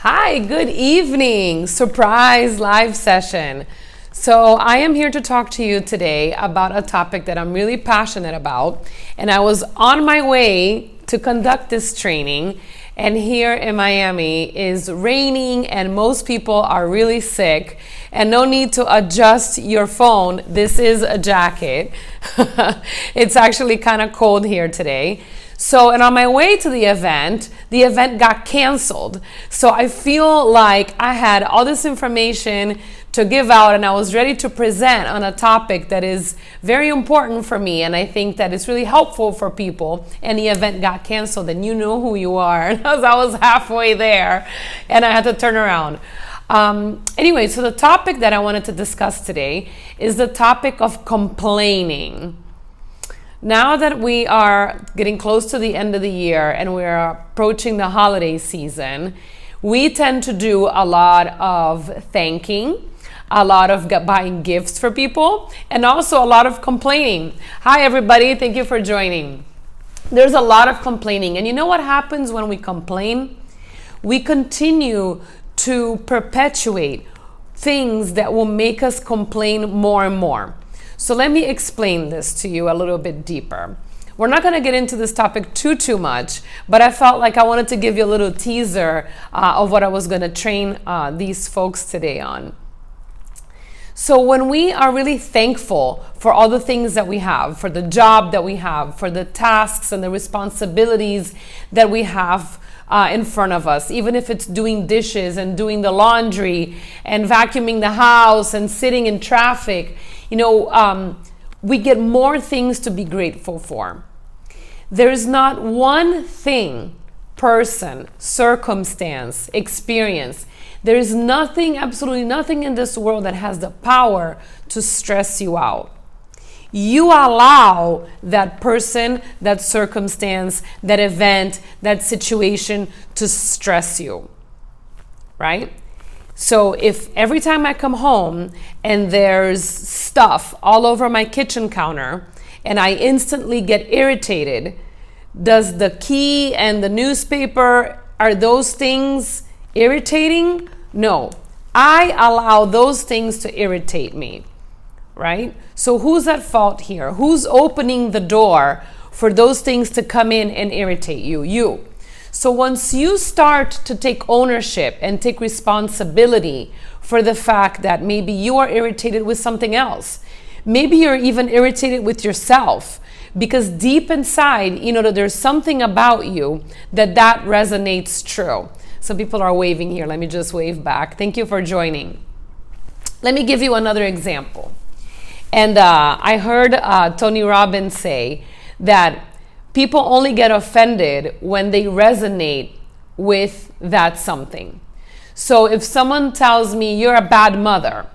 Hi, good evening. Surprise live session. So, I am here to talk to you today about a topic that I'm really passionate about. And I was on my way to conduct this training. And here in Miami is raining and most people are really sick. And no need to adjust your phone. This is a jacket. It's actually kind of cold here today. So, and on my way to the event got canceled. So I feel like I had all this information to give out and I was ready to present on a topic that is very important for me. And I think that it's really helpful for people. And the event got canceled and you know who you are. Because I was halfway there and I had to turn around. Anyway, so the topic that I wanted to discuss today is the topic of complaining. Now that we are getting close to the end of the year and we're approaching the holiday season, we tend to do a lot of thanking, a lot of buying gifts for people, and also a lot of complaining. Hi, everybody. Thank you for joining. There's a lot of complaining. And you know what happens when we complain? We continue to perpetuate things that will make us complain more and more. So let me explain this to you a little bit deeper. We're not going to get into this topic too much, but I felt like I wanted to give you a little teaser of what I was going to train these folks today on. So when we are really thankful for all the things that we have, for the job that we have, for the tasks and the responsibilities that we have in front of us, even if it's doing dishes and doing the laundry and vacuuming the house and sitting in traffic, we get more things to be grateful for. There's not one thing, person, circumstance, experience. There is nothing, absolutely nothing in this world that has the power to stress you out. You allow that person, that circumstance, that event, that situation to stress you, right? So if every time I come home and there's stuff all over my kitchen counter and I instantly get irritated, does the key and the newspaper, are those things irritating? No. I allow those things to irritate me, right? So who's at fault here? Who's opening the door for those things to come in and irritate you? You. So once you start to take ownership and take responsibility for the fact that maybe you are irritated with something else, maybe you're even irritated with yourself because deep inside, that there's something about you that resonates true. Some people are waving here. Let me just wave back. Thank you for joining. Let me give you another example. And I heard Tony Robbins say that people only get offended when they resonate with that something. So if someone tells me you're a bad mother,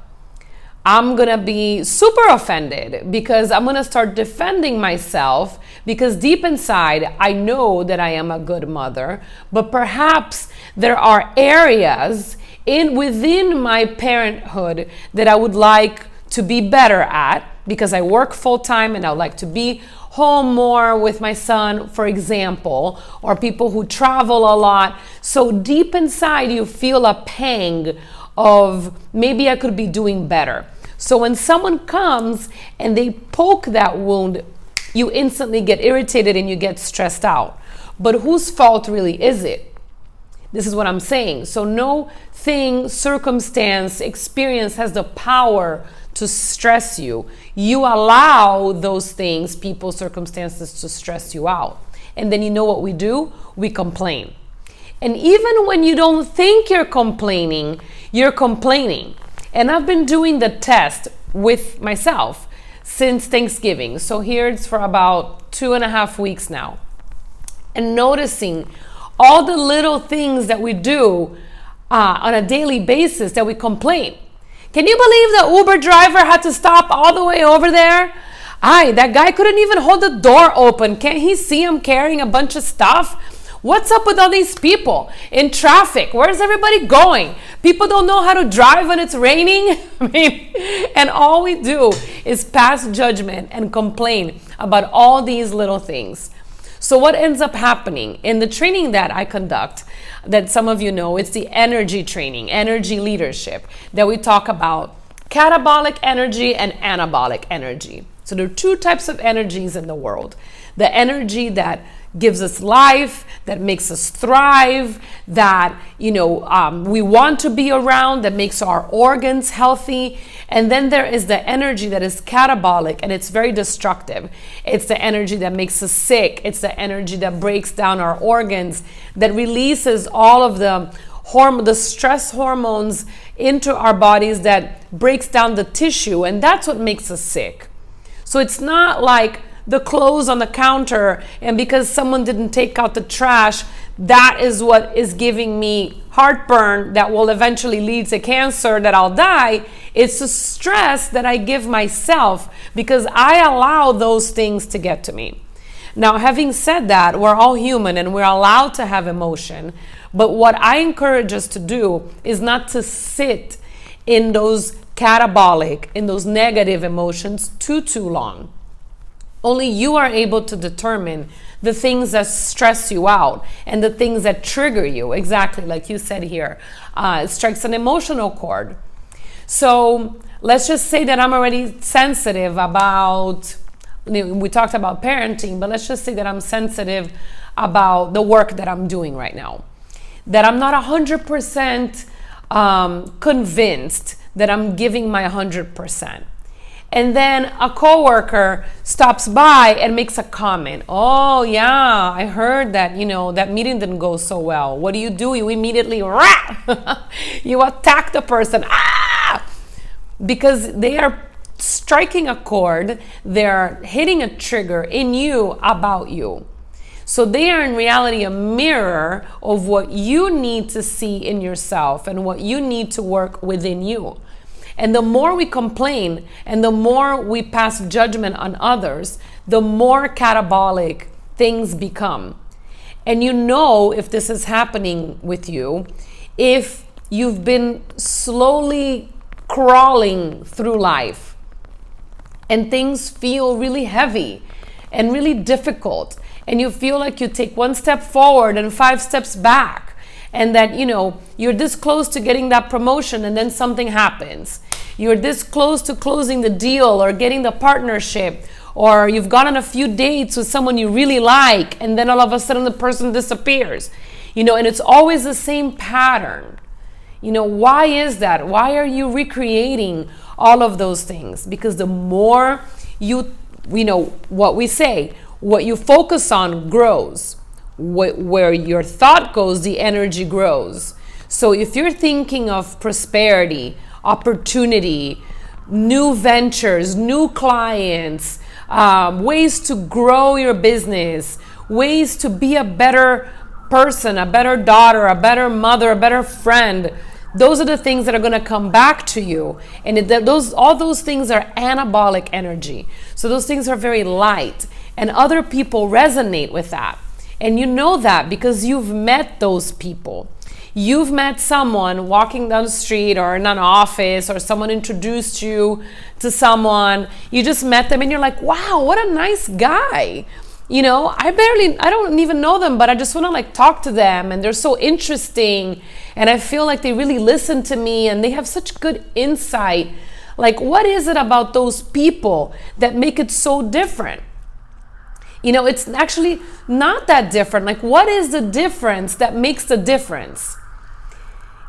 I'm going to be super offended because I'm going to start defending myself because deep inside I know that I am a good mother, but perhaps there are areas within my parenthood that I would like to be better at because I work full time and I would like to be home more with my son, for example, or people who travel a lot. So deep inside you feel a pang of maybe I could be doing better. So when someone comes and they poke that wound, you instantly get irritated and you get stressed out. But whose fault really is it? This is what I'm saying. So no thing, circumstance, experience has the power to stress you. You allow those things, people, circumstances to stress you out. And then you know what we do? We complain. And even when you don't think you're complaining, you're complaining. And I've been doing the test with myself since Thanksgiving. So here it's for about 2.5 weeks now. And noticing all the little things that we do on a daily basis that we complain. Can you believe the Uber driver had to stop all the way over there? That guy couldn't even hold the door open. Can't he see him carrying a bunch of stuff? What's up with all these people in traffic? Where's everybody going? People don't know how to drive when it's raining. And all we do is pass judgment and complain about all these little things. So what ends up happening in the training that I conduct, that some of you know, it's the energy training, energy leadership, that we talk about catabolic energy and anabolic energy. So there are two types of energies in the world. The energy that gives us life, that makes us thrive, that we want to be around, that makes our organs healthy. And then there is the energy that is catabolic, and it's very destructive. It's the energy that makes us sick. It's the energy that breaks down our organs, that releases all of the stress hormones into our bodies, that breaks down the tissue, and that's what makes us sick. So it's not like the clothes on the counter, and because someone didn't take out the trash, that is what is giving me heartburn that will eventually lead to cancer, that I'll die. It's the stress that I give myself because I allow those things to get to me. Now, having said that, we're all human and we're allowed to have emotion, but what I encourage us to do is not to sit in those catabolic, in those negative emotions too long. Only you are able to determine the things that stress you out and the things that trigger you. Exactly like you said here. It strikes an emotional chord. So let's just say that I'm already sensitive about, we talked about parenting, but let's just say that I'm sensitive about the work that I'm doing right now. That I'm not 100% convinced that I'm giving my 100%. And then a coworker stops by and makes a comment. Oh yeah, I heard that, that meeting didn't go so well. What do? You immediately, you attack the person. Because they are striking a chord, they're hitting a trigger in you about you. So they are in reality a mirror of what you need to see in yourself and what you need to work within you. And the more we complain and the more we pass judgment on others, the more catabolic things become. And if this is happening with you, if you've been slowly crawling through life and things feel really heavy and really difficult, and you feel like you take one step forward and 5 steps back, and that you're this close to getting that promotion and then something happens. You're this close to closing the deal or getting the partnership, or you've gone on a few dates with someone you really like, and then all of a sudden the person disappears. And it's always the same pattern. Why is that? Why are you recreating all of those things? Because the more what we say, what you focus on grows. Where your thought goes, the energy grows. So if you're thinking of prosperity, opportunity, new ventures, new clients, ways to grow your business, ways to be a better person, a better daughter, a better mother, a better friend, those are the things that are going to come back to you. And all those things are anabolic energy. So those things are very light, and other people resonate with that. And you know that because you've met those people. You've met someone walking down the street or in an office, or someone introduced you to someone. You just met them and you're like, wow, what a nice guy. I don't even know them, but I just want to talk to them, and they're so interesting, and I feel like they really listen to me and they have such good insight. What is it about those people that make it so different? It's actually not that different. What is the difference that makes the difference?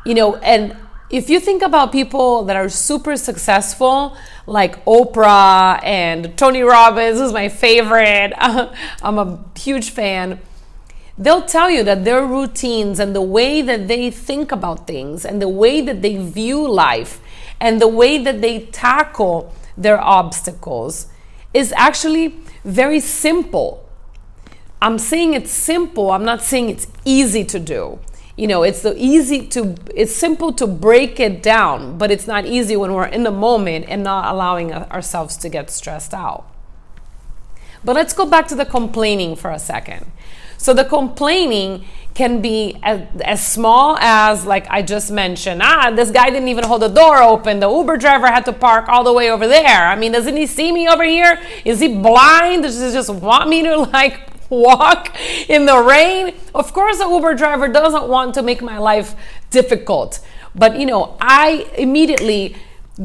And if you think about people that are super successful, like Oprah and Tony Robbins, who's my favorite, I'm a huge fan, they'll tell you that their routines and the way that they think about things and the way that they view life and the way that they tackle their obstacles is actually very simple. I'm saying it's simple. I'm not saying it's easy to do. It's simple to break it down, but it's not easy when we're in the moment and not allowing ourselves to get stressed out. But let's go back to the complaining for a second. So the complaining can be as small as, like I just mentioned, this guy didn't even hold the door open. The Uber driver had to park all the way over there. I mean, doesn't he see me over here? Is he blind? Does he just want me to walk in the rain. Of course, an Uber driver doesn't want to make my life difficult. But I immediately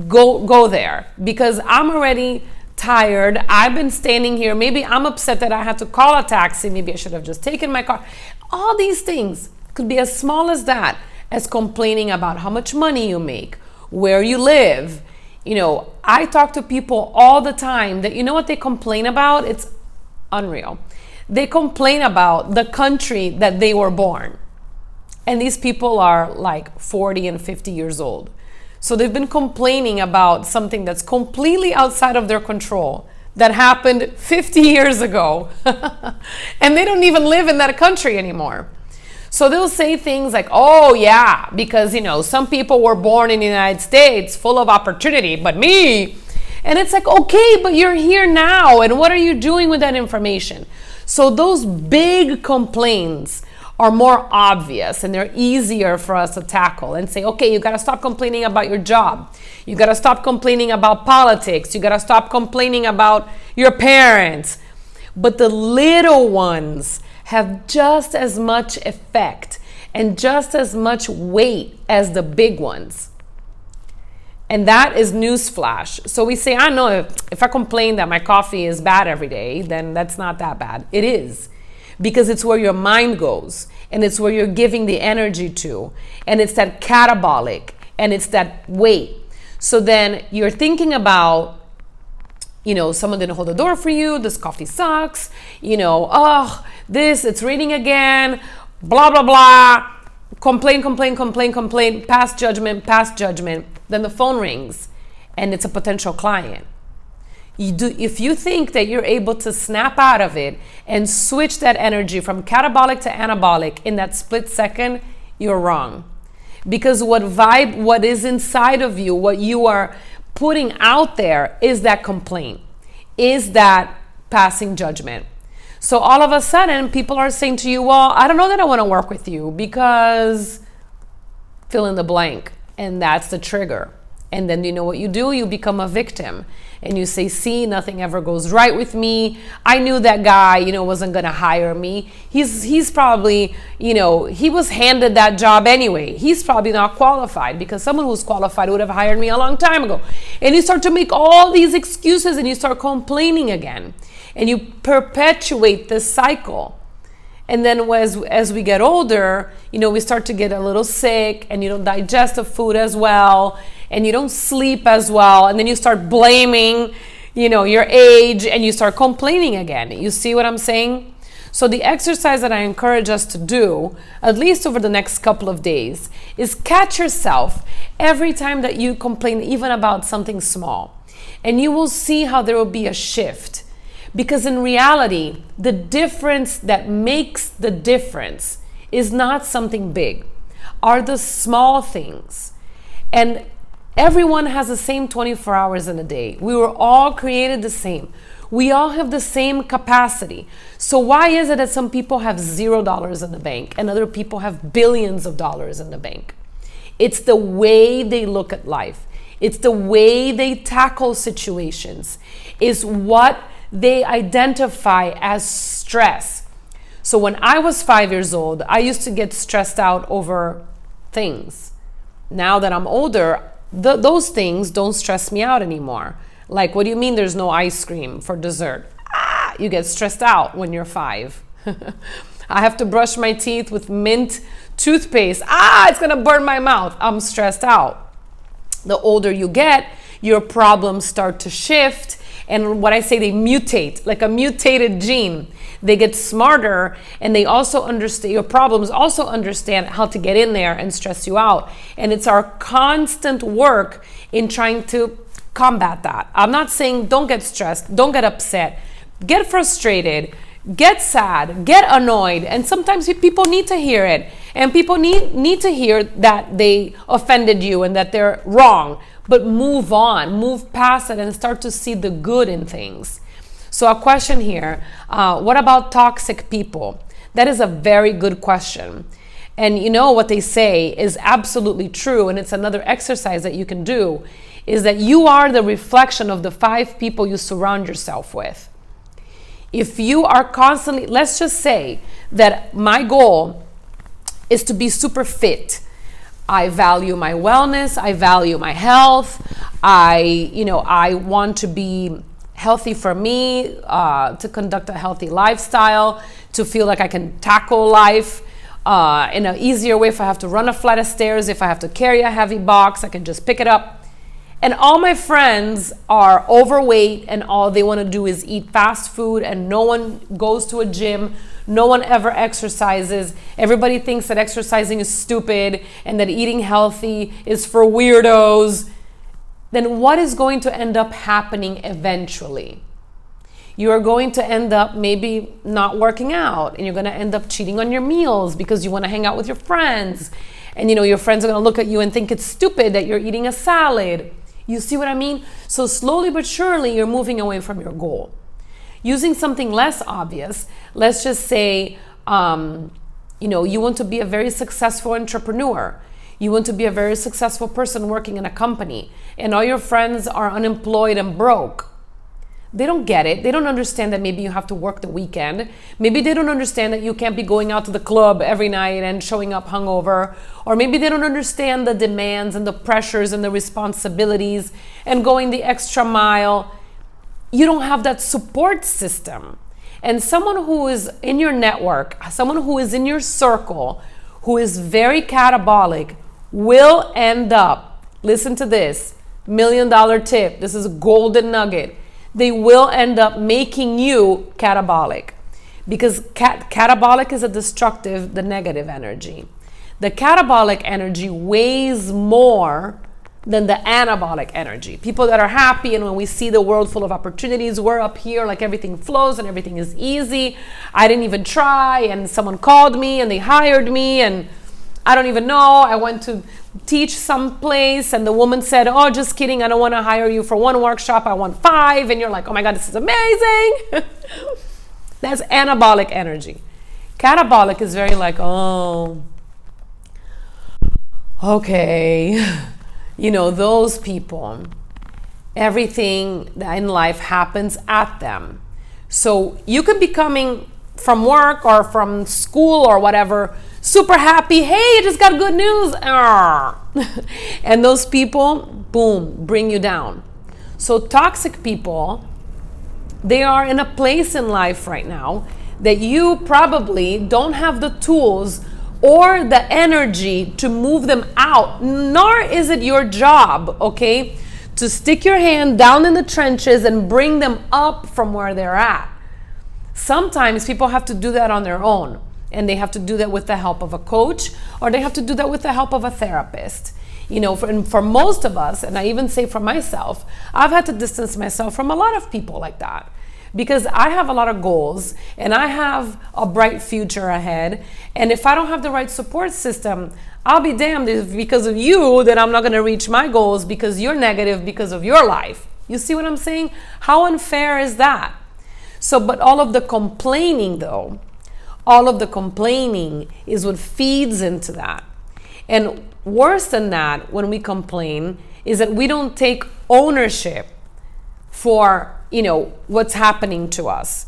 go there because I'm already tired. I've been standing here. Maybe I'm upset that I had to call a taxi. Maybe I should have just taken my car. All these things could be as small as that, as complaining about how much money you make, where you live. I talk to people all the time that what they complain about? It's unreal. They complain about the country that they were born. And these people are like 40 and 50 years old. So they've been complaining about something that's completely outside of their control that happened 50 years ago. And they don't even live in that country anymore. So they'll say things like, oh yeah, because some people were born in the United States full of opportunity, but me. And it's like, okay, but you're here now. And what are you doing with that information? So those big complaints are more obvious and they're easier for us to tackle and say, okay, you got to stop complaining about your job. You got to stop complaining about politics. You got to stop complaining about your parents. But the little ones have just as much effect and just as much weight as the big ones. And that is newsflash. So we say, I know if I complain that my coffee is bad every day, then that's not that bad. It is. Because it's where your mind goes and it's where you're giving the energy to, and it's that catabolic and it's that weight. So then you're thinking about, someone didn't hold the door for you, this coffee sucks, it's raining again, blah, blah, blah, complain, pass judgment. Then the phone rings and it's a potential client. If you think that you're able to snap out of it and switch that energy from catabolic to anabolic in that split second, you're wrong. Because what is inside of you, what you are putting out there is that complaint, is that passing judgment. So all of a sudden, people are saying to you, well, I don't know that I want to work with you because fill in the blank. And that's the trigger. And then you know what you do? You become a victim. And you say, see, nothing ever goes right with me. I knew that guy, wasn't going to hire me. He's probably, he was handed that job anyway. He's probably not qualified because someone who's qualified would have hired me a long time ago. And you start to make all these excuses and you start complaining again. And you perpetuate this cycle. And then as we get older, we start to get a little sick and you don't digest the food as well and you don't sleep as well. And then you start blaming, your age and you start complaining again. You see what I'm saying? So the exercise that I encourage us to do, at least over the next couple of days, is catch yourself every time that you complain, even about something small. And you will see how there will be a shift. Because in reality, the difference that makes the difference is not something big, are the small things. And everyone has the same 24 hours in a day. We were all created the same. We all have the same capacity. So why is it that some people have $0 in the bank and other people have billions of dollars in the bank? It's the way they look at life. It's the way they tackle situations. It's what they identify as stress. So when I was 5 years old, I used to get stressed out over things. Now that I'm older, those things don't stress me out anymore. Like, what do you mean there's no ice cream for dessert? You get stressed out when you're 5. I have to brush my teeth with mint toothpaste. It's gonna burn my mouth. I'm stressed out. The older you get, your problems start to shift. And what I say, they mutate, like a mutated gene. They get smarter and they also understand, your problems also understand how to get in there and stress you out. And it's our constant work in trying to combat that. I'm not saying don't get stressed, don't get upset, get frustrated, get sad, get annoyed. And sometimes people need to hear it. And people need to hear that they offended you and that they're wrong. But move on, move past it and start to see the good in things. So a question here, what about toxic people? That is a very good question. And what they say is absolutely true. And it's another exercise that you can do, is that you are the reflection of the 5 people you surround yourself with. If you are constantly, let's just say that my goal is to be super fit. I value my wellness, I value my health. I want to be healthy for me, to conduct a healthy lifestyle, to feel like I can tackle life in an easier way. If I have to run a flight of stairs, if I have to carry a heavy box, I can just pick it up. And all my friends are overweight and all they want to do is eat fast food, and no one goes to a gym. No one ever exercises. Everybody thinks that exercising is stupid and that eating healthy is for weirdos. Then what is going to end up happening eventually? You are going to end up maybe not working out, and you're going to end up cheating on your meals because you want to hang out with your friends. And your friends are going to look at you and think it's stupid that you're eating a salad. You see what I mean? So slowly but surely, you're moving away from your goal. Using something less obvious, let's just say, you want to be a very successful entrepreneur. You want to be a very successful person working in a company, and all your friends are unemployed and broke. They don't get it. They don't understand that maybe you have to work the weekend. Maybe they don't understand that you can't be going out to the club every night and showing up hungover. Or maybe they don't understand the demands and the pressures and the responsibilities and going the extra mile. You don't have that support system. And someone who is in your network, someone who is in your circle, who is very catabolic, will end up, listen to this, $1 million tip, this is a golden nugget. They will end up making you catabolic, because catabolic is a destructive, the negative energy. The catabolic energy weighs more than the anabolic energy. People that are happy, and when we see the world full of opportunities, we're up here like everything flows and everything is easy. I didn't even try, and someone called me and they hired me, and I don't even know. I went to teach someplace and the woman said, oh, just kidding, I don't want to hire you for one workshop, I want 5. And you're like, oh my God, this is amazing. That's anabolic energy. Catabolic is very like, oh, okay. Those people, everything in life happens at them. So you could be coming from work or from school or whatever, super happy, hey, I just got good news. And those people, boom, bring you down. So toxic people, they are in a place in life right now that you probably don't have the tools or the energy to move them out, nor is it your job, okay, to stick your hand down in the trenches and bring them up from where they're at. Sometimes people have to do that on their own, and they have to do that with the help of a coach, or they have to do that with the help of a therapist. For most of us, and I even say for myself, I've had to distance myself from a lot of people like that, because I have a lot of goals and I have a bright future ahead. And if I don't have the right support system, I'll be damned if because of you that I'm not going to reach my goals because you're negative because of your life. You see what I'm saying? How unfair is that? So, but all of the complaining though, all of the complaining is what feeds into that. And worse than that, when we complain, is that we don't take ownership for what's happening to us.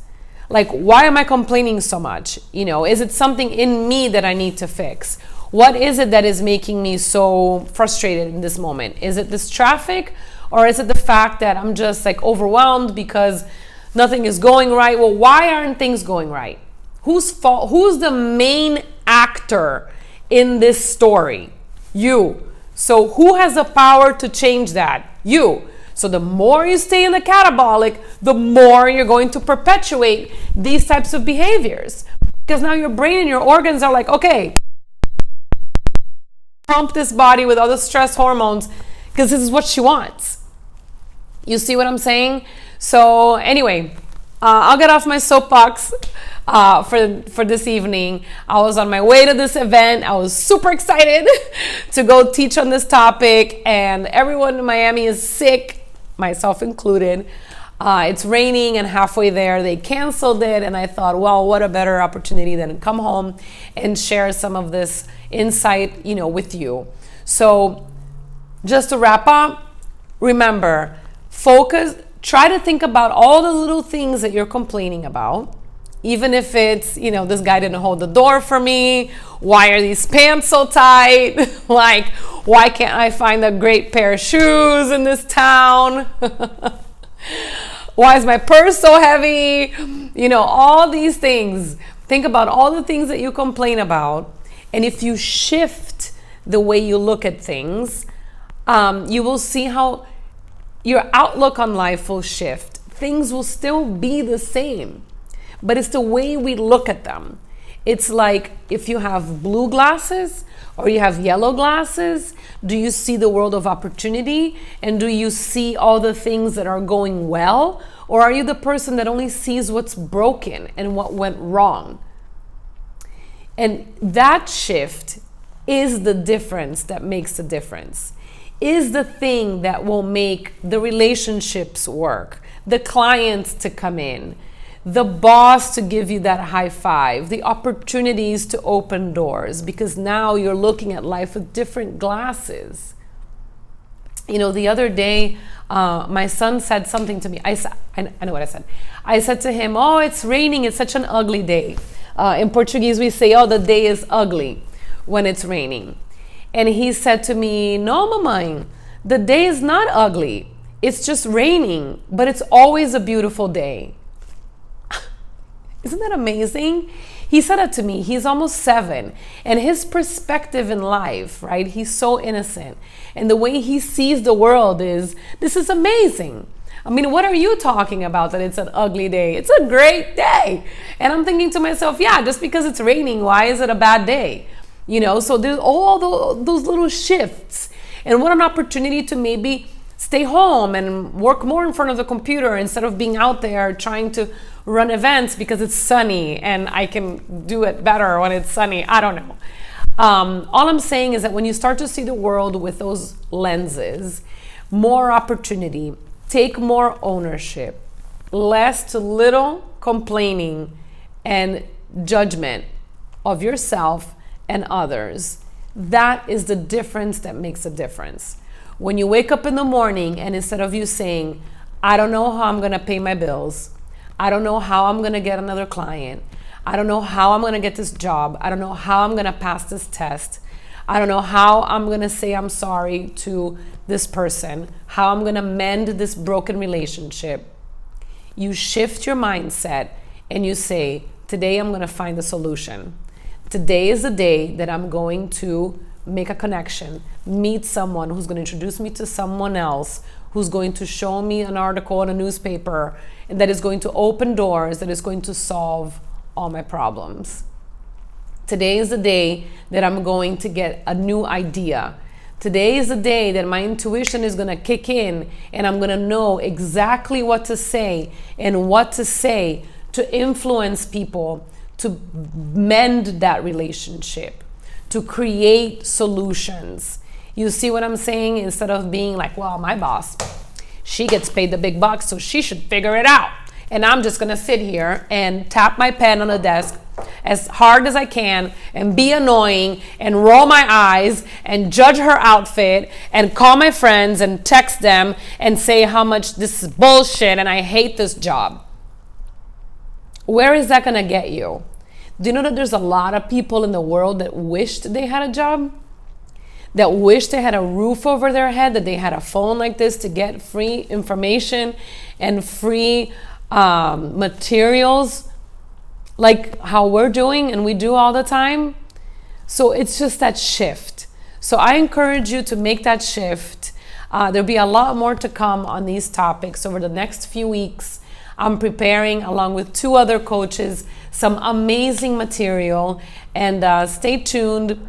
Like, why am I complaining so much? Is it something in me that I need to fix? What is it that is making me so frustrated in this moment? Is it this traffic, or is it the fact that I'm just like overwhelmed because nothing is going right? Well, why aren't things going right? Whose fault? Who's the main actor in this story? You. So who has the power to change that? You. So the more you stay in the catabolic, the more you're going to perpetuate these types of behaviors. Because now your brain and your organs are like, okay, pump this body with all the stress hormones because this is what she wants. You see what I'm saying? So anyway, I'll get off my soapbox for this evening. I was on my way to this event. I was super excited to go teach on this topic, and everyone in Miami is sick, myself included. It's raining, and halfway there they canceled it, and I thought, well, what a better opportunity than to come home and share some of this insight, with you. So just to wrap up, remember, try to think about all the little things that you're complaining about. Even if it's, this guy didn't hold the door for me. Why are these pants so tight? Like, why can't I find a great pair of shoes in this town? Why is my purse so heavy? All these things. Think about all the things that you complain about. And if you shift the way you look at things, you will see how your outlook on life will shift. Things will still be the same, but it's the way we look at them. It's like if you have blue glasses or you have yellow glasses, do you see the world of opportunity? And do you see all the things that are going well? Or are you the person that only sees what's broken and what went wrong? And that shift is the difference that makes the difference. Is the thing that will make the relationships work, the clients to come in, the boss to give you that high five, the opportunities to open doors, because now you're looking at life with different glasses. The other day, my son said something to me. I know what I said. I said to him, "Oh, it's raining. It's such an ugly day." In Portuguese, we say, "Oh, the day is ugly when it's raining." And he said to me, "No, mamãe, the day is not ugly. It's just raining, but it's always a beautiful day." Isn't that amazing? He said that to me. He's almost 7. And his perspective in life, right? He's so innocent. And the way he sees the world is, this is amazing. I mean, what are you talking about that it's an ugly day? It's a great day. And I'm thinking to myself, yeah, just because it's raining, why is it a bad day? So there's all those little shifts. And what an opportunity to maybe stay home and work more in front of the computer instead of being out there trying to run events because it's sunny and I can do it better when it's sunny. I don't know. All I'm saying is that when you start to see the world with those lenses, more opportunity, take more ownership, less to little complaining and judgment of yourself and others. That is the difference that makes a difference. When you wake up in the morning and instead of you saying, I don't know how I'm going to pay my bills, I don't know how I'm going to get another client, I don't know how I'm going to get this job, I don't know how I'm going to pass this test, I don't know how I'm going to say I'm sorry to this person, how I'm going to mend this broken relationship. You shift your mindset and you say, today I'm going to find a solution. Today is the day that I'm going to make a connection, meet someone who's going to introduce me to someone else, who's going to show me an article in a newspaper, and that is going to open doors, that is going to solve all my problems. Today is the day that I'm going to get a new idea. Today is the day that my intuition is going to kick in and I'm going to know exactly what to say and what to say to influence people, to mend that relationship, to create solutions. You see what I'm saying? Instead of being like, well, my boss, she gets paid the big bucks, so she should figure it out. And I'm just gonna sit here and tap my pen on the desk as hard as I can and be annoying and roll my eyes and judge her outfit and call my friends and text them and say how much this is bullshit and I hate this job. Where is that gonna get you? Do you know that there's a lot of people in the world that wished they had a job? That wish they had a roof over their head, that they had a phone like this to get free information and free materials like how we're doing and we do all the time. So it's just that shift. So I encourage you to make that shift. There'll be a lot more to come on these topics over the next few weeks. I'm preparing, along with 2 other coaches, some amazing material, and stay tuned.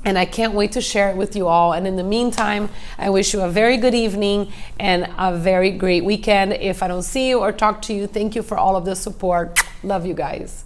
And I can't wait to share it with you all. And in the meantime, I wish you a very good evening and a very great weekend. If I don't see you or talk to you, thank you for all of the support. Love you guys.